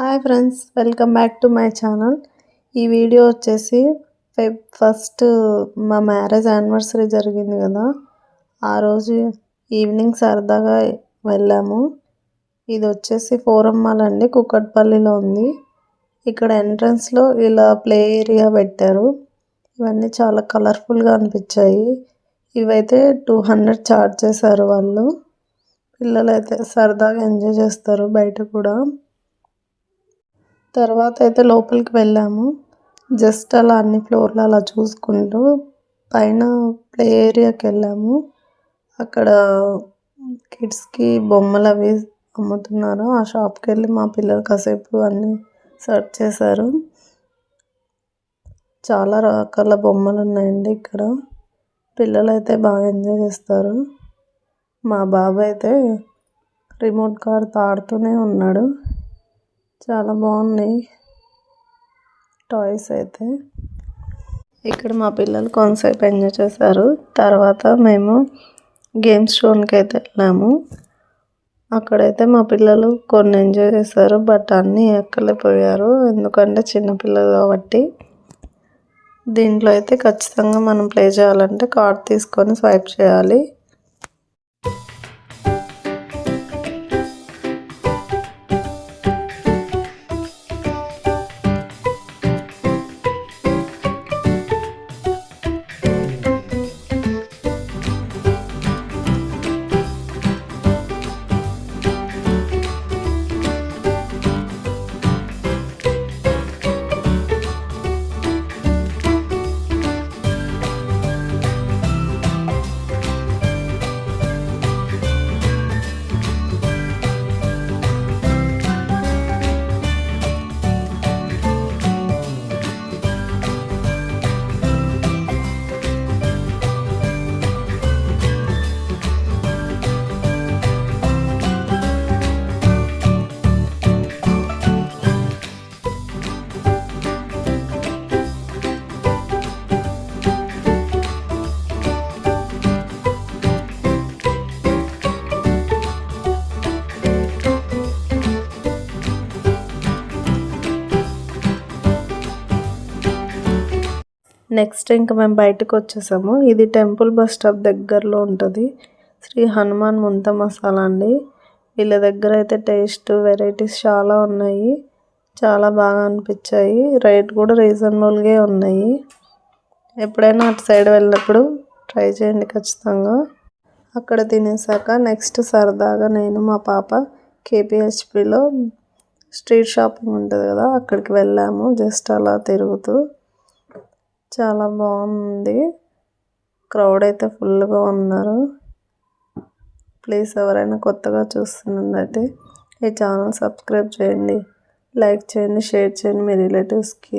Hi friends, welcome back to my channel. ఈ video వచ్చేసి Feb 1 మా మ్యారేజ్ యానివర్సరీ జరిగింది కదా, ఆ రోజు ఈవినింగ్ సరదాగా వెళ్ళాము. ఇది వచ్చేసి ఫోరం మాల్ అండి, కుక్కట్పల్లిలో ఉంది. ఇక్కడ ఎంట్రన్స్లో ఇలా ప్లే ఏరియా పెట్టారు. ఇవన్నీ చాలా కలర్ఫుల్గా అనిపించాయి. ఇవైతే 200 ఛార్జ్ చేశారు వాళ్ళు. పిల్లలు అయితే సరదాగా ఎంజాయ్ చేస్తారు బయట కూడా. తర్వాత అయితే లోపలికి వెళ్ళాము. జస్ట్ అలా అన్ని ఫ్లోర్లు అలా చూసుకుంటూ పైన ప్లే ఏరియాకి వెళ్ళాము. అక్కడ కిడ్స్కి బొమ్మలు అవి అమ్ముతున్నారు. ఆ షాప్కి వెళ్ళి మా పిల్లలు కాసేపు అన్నీ సెర్చ్ చేశారు. చాలా రకాల బొమ్మలు ఉన్నాయండి ఇక్కడ. పిల్లలు అయితే బాగా ఎంజాయ్ చేస్తారు. మా బాబు అయితే రిమోట్ కార్ ఆడుతూనే ఉన్నాడు. చాలా బాగున్నాయి టాయ్స్ అయితే. ఇక్కడ మా పిల్లలు కొంతసేపు ఎంజాయ్ చేశారు. తర్వాత మేము గేమ్స్ జోన్కి అయితే వెళ్ళాము. అక్కడైతే మా పిల్లలు కొన్ని ఎంజాయ్ చేశారు, బట్ అన్నీ ఎక్కలేకపోయారు, ఎందుకంటే చిన్నపిల్లలు కాబట్టి. దీంట్లో అయితే ఖచ్చితంగా మనం ప్లే చేయాలంటే కార్డ్ తీసుకొని స్వైప్ చేయాలి. నెక్స్ట్ ఇంకా మేము బయటకు వచ్చేసాము. ఇది టెంపుల్ బస్ స్టాప్ దగ్గరలో ఉంటుంది. శ్రీ హనుమాన్ ముంత మసాలా అండి. వీళ్ళ దగ్గర అయితే టేస్ట్ వెరైటీస్ చాలా ఉన్నాయి. చాలా బాగా అనిపించాయి. రేట్ కూడా రీజనబుల్గా ఉన్నాయి. ఎప్పుడైనా అటు సైడ్ వెళ్ళినప్పుడు ట్రై చేయండి ఖచ్చితంగా. అక్కడ తినేసాక నెక్స్ట్ సరదాగా నేను మా పాప కేపీహెచ్పిలో స్ట్రీట్ షాపింగ్ ఉంటుంది కదా, అక్కడికి వెళ్ళాము. జస్ట్ అలా తిరుగుతూ చాలా బాగుంది. క్రౌడ్ అయితే ఫుల్గా ఉన్నారు. ప్లీజ్ ఎవరైనా కొత్తగా చూస్తున్నట్లయితే ఈ ఛానల్ సబ్స్క్రైబ్ చేయండి, లైక్ చేయండి, షేర్ చేయండి మీ రిలేటివ్స్కి.